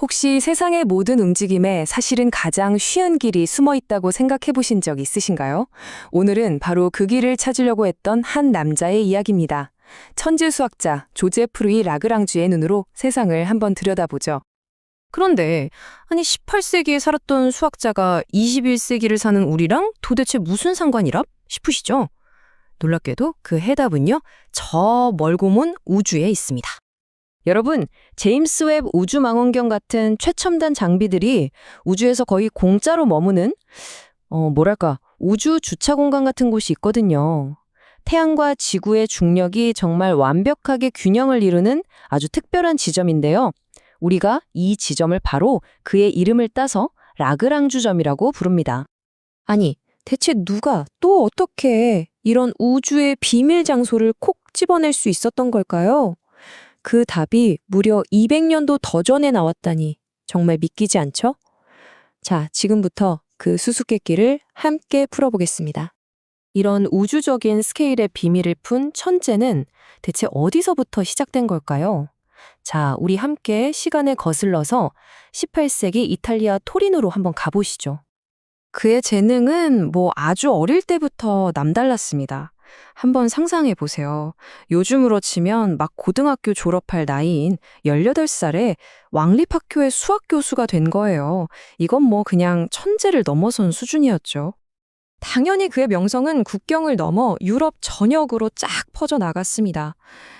혹시 세상의 모든 움직임에 사실은 가장 쉬운 길이 숨어 있다고 생각해 보신 적 있으신가요? 오늘은 바로 그 길을 찾으려고 했던 한 남자의 이야기입니다. 천재 수학자 조제프 루이 라그랑주의 눈으로 세상을 한번 들여다보죠. 그런데 아니 18세기에 살았던 수학자가 21세기를 사는 우리랑 도대체 무슨 상관이랍? 싶으시죠? 놀랍게도 그 해답은요, 저 멀고 먼 우주에 있습니다. 여러분, 제임스 웹 우주망원경 같은 최첨단 장비들이 우주에서 거의 공짜로 머무는 우주 주차 공간 같은 곳이 있거든요. 태양과 지구의 중력이 정말 완벽하게 균형을 이루는 아주 특별한 지점인데요. 우리가 이 지점을 바로 그의 이름을 따서 라그랑주점이라고 부릅니다. 아니, 대체 누가 또 어떻게 이런 우주의 비밀 장소를 콕 집어낼 수 있었던 걸까요? 그 답이 무려 200년도 더 전에 나왔다니 정말 믿기지 않죠? 자, 지금부터 그 수수께끼를 함께 풀어보겠습니다. 이런 우주적인 스케일의 비밀을 푼 천재는 대체 어디서부터 시작된 걸까요? 자, 우리 함께 시간을 거슬러서 18세기 이탈리아 토리노로 한번 가보시죠. 그의 재능은 아주 어릴 때부터 남달랐습니다. 한번 상상해 보세요. 요즘으로 치면 막 고등학교 졸업할 나이인 18살에 왕립학교의 수학 교수가 된 거예요. 이건 그냥 천재를 넘어선 수준이었죠. 당연히 그의 명성은 국경을 넘어 유럽 전역으로 쫙 퍼져나갔습니다.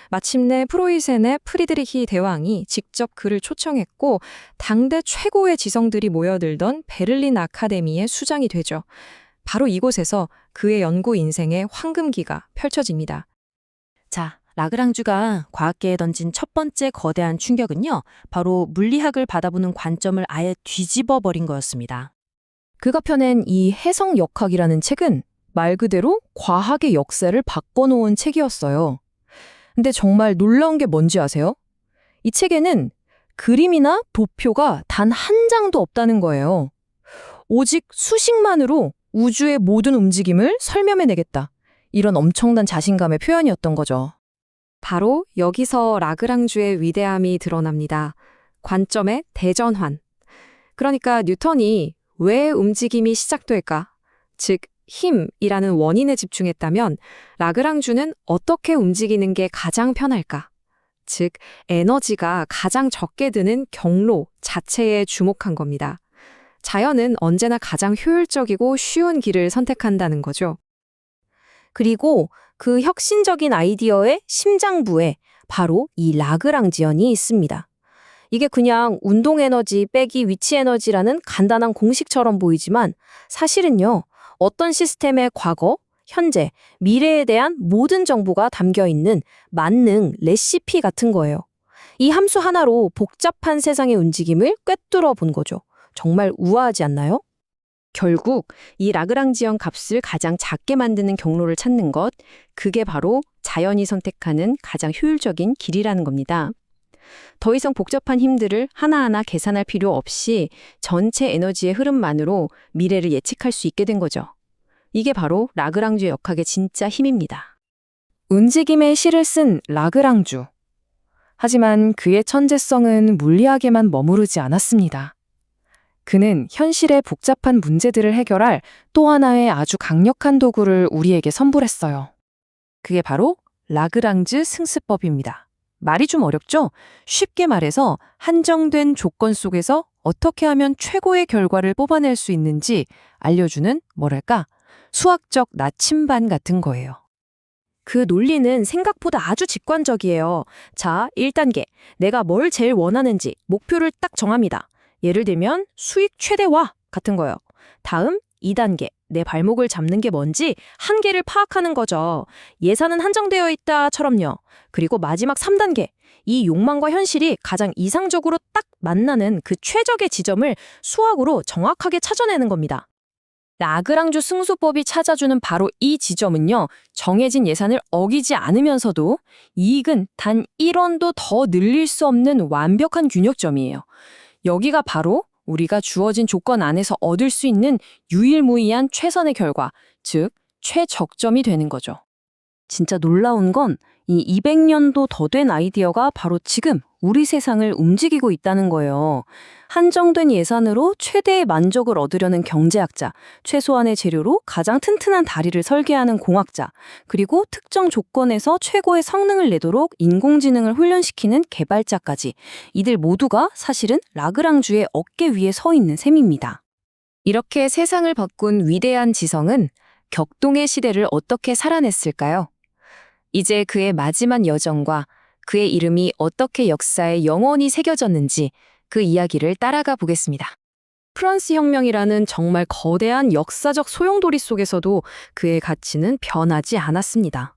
마침내 프로이센의 프리드리히 대왕이 직접 그를 초청했고 당대 최고의 지성들이 모여들던 베를린 아카데미의 수장이 되죠. 바로 이곳에서 그의 연구 인생의 황금기가 펼쳐집니다. 자, 라그랑주가 과학계에 던진 첫 번째 거대한 충격은요, 바로 물리학을 받아보는 관점을 아예 뒤집어 버린 거였습니다. 그가 펴낸 이 해성역학이라는 책은 말 그대로 과학의 역사를 바꿔놓은 책이었어요. 근데 정말 놀라운 게 뭔지 아세요? 이 책에는 그림이나 도표가 단 한 장도 없다는 거예요. 오직 수식만으로 우주의 모든 움직임을 설명해내겠다. 이런 엄청난 자신감의 표현이었던 거죠. 바로 여기서 라그랑주의 위대함이 드러납니다. 관점의 대전환. 그러니까 뉴턴이 왜 움직임이 시작될까? 즉, 힘이라는 원인에 집중했다면 라그랑주는 어떻게 움직이는 게 가장 편할까? 즉, 에너지가 가장 적게 드는 경로 자체에 주목한 겁니다. 자연은 언제나 가장 효율적이고 쉬운 길을 선택한다는 거죠. 그리고 그 혁신적인 아이디어의 심장부에 바로 이 라그랑지언이 있습니다. 이게 그냥 운동 에너지 빼기 위치 에너지라는 간단한 공식처럼 보이지만 사실은요, 어떤 시스템의 과거, 현재, 미래에 대한 모든 정보가 담겨 있는 만능 레시피 같은 거예요. 이 함수 하나로 복잡한 세상의 움직임을 꿰뚫어 본 거죠. 정말 우아하지 않나요? 결국 이 라그랑지언 값을 가장 작게 만드는 경로를 찾는 것, 그게 바로 자연이 선택하는 가장 효율적인 길이라는 겁니다. 더 이상 복잡한 힘들을 하나하나 계산할 필요 없이 전체 에너지의 흐름만으로 미래를 예측할 수 있게 된 거죠. 이게 바로 라그랑주 역학의 진짜 힘입니다. 움직임의 시를 쓴 라그랑주. 하지만 그의 천재성은 물리학에만 머무르지 않았습니다. 그는 현실의 복잡한 문제들을 해결할 또 하나의 아주 강력한 도구를 우리에게 선물했어요. 그게 바로 라그랑주 승수법입니다. 말이 좀 어렵죠? 쉽게 말해서 한정된 조건 속에서 어떻게 하면 최고의 결과를 뽑아낼 수 있는지 알려주는 수학적 나침반 같은 거예요. 그 논리는 생각보다 아주 직관적이에요. 자, 1단계. 내가 뭘 제일 원하는지 목표를 딱 정합니다. 예를 들면 수익 최대화 같은 거요. 다음 2단계. 내 발목을 잡는 게 뭔지 한계를 파악하는 거죠. 예산은 한정되어 있다처럼요. 그리고 마지막 3단계. 이 욕망과 현실이 가장 이상적으로 딱 만나는 그 최적의 지점을 수학으로 정확하게 찾아내는 겁니다. 라그랑주 승수법이 찾아주는 바로 이 지점은요, 정해진 예산을 어기지 않으면서도 이익은 단 1원도 더 늘릴 수 없는 완벽한 균형점이에요. 여기가 바로 우리가 주어진 조건 안에서 얻을 수 있는 유일무이한 최선의 결과, 즉 최적점이 되는 거죠. 진짜 놀라운 건 이 200년도 더 된 아이디어가 바로 지금 우리 세상을 움직이고 있다는 거예요. 한정된 예산으로 최대의 만족을 얻으려는 경제학자, 최소한의 재료로 가장 튼튼한 다리를 설계하는 공학자, 그리고 특정 조건에서 최고의 성능을 내도록 인공지능을 훈련시키는 개발자까지 이들 모두가 사실은 라그랑주의 어깨 위에 서 있는 셈입니다. 이렇게 세상을 바꾼 위대한 지성은 격동의 시대를 어떻게 살아냈을까요? 이제 그의 마지막 여정과 그의 이름이 어떻게 역사에 영원히 새겨졌는지 그 이야기를 따라가 보겠습니다. 프랑스 혁명이라는 정말 거대한 역사적 소용돌이 속에서도 그의 가치는 변하지 않았습니다.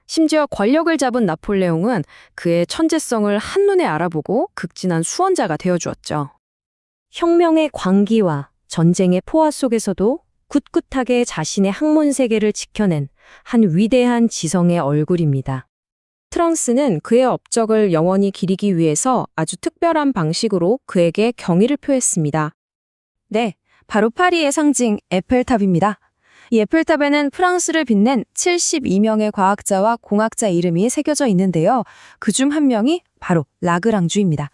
심지어 권력을 잡은 나폴레옹은 그의 천재성을 한눈에 알아보고 극진한 수원자가 되어주었죠. 혁명의 광기와 전쟁의 포화 속에서도 꿋꿋하게 자신의 학문 세계를 지켜낸 한 위대한 지성의 얼굴입니다. 프랑스는 그의 업적을 영원히 기리기 위해서 아주 특별한 방식으로 그에게 경의를 표했습니다. 네, 바로 파리의 상징 에펠탑입니다. 이 에펠탑에는 프랑스를 빛낸 72명의 과학자와 공학자 이름이 새겨져 있는데요. 그중 한 명이 바로 라그랑주입니다.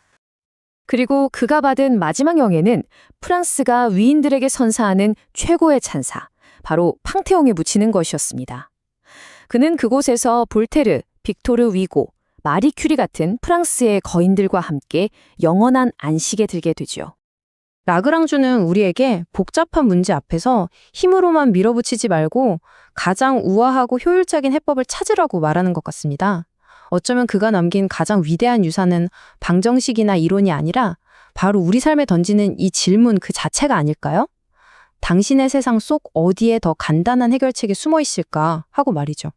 그리고 그가 받은 마지막 영예는 프랑스가 위인들에게 선사하는 최고의 찬사, 바로 팡테옹에 묻히는 것이었습니다. 그는 그곳에서 볼테르, 빅토르 위고, 마리 큐리 같은 프랑스의 거인들과 함께 영원한 안식에 들게 되죠. 라그랑주는 우리에게 복잡한 문제 앞에서 힘으로만 밀어붙이지 말고 가장 우아하고 효율적인 해법을 찾으라고 말하는 것 같습니다. 어쩌면 그가 남긴 가장 위대한 유산은 방정식이나 이론이 아니라 바로 우리 삶에 던지는 이 질문 그 자체가 아닐까요? 당신의 세상 속 어디에 더 간단한 해결책이 숨어 있을까 하고 말이죠.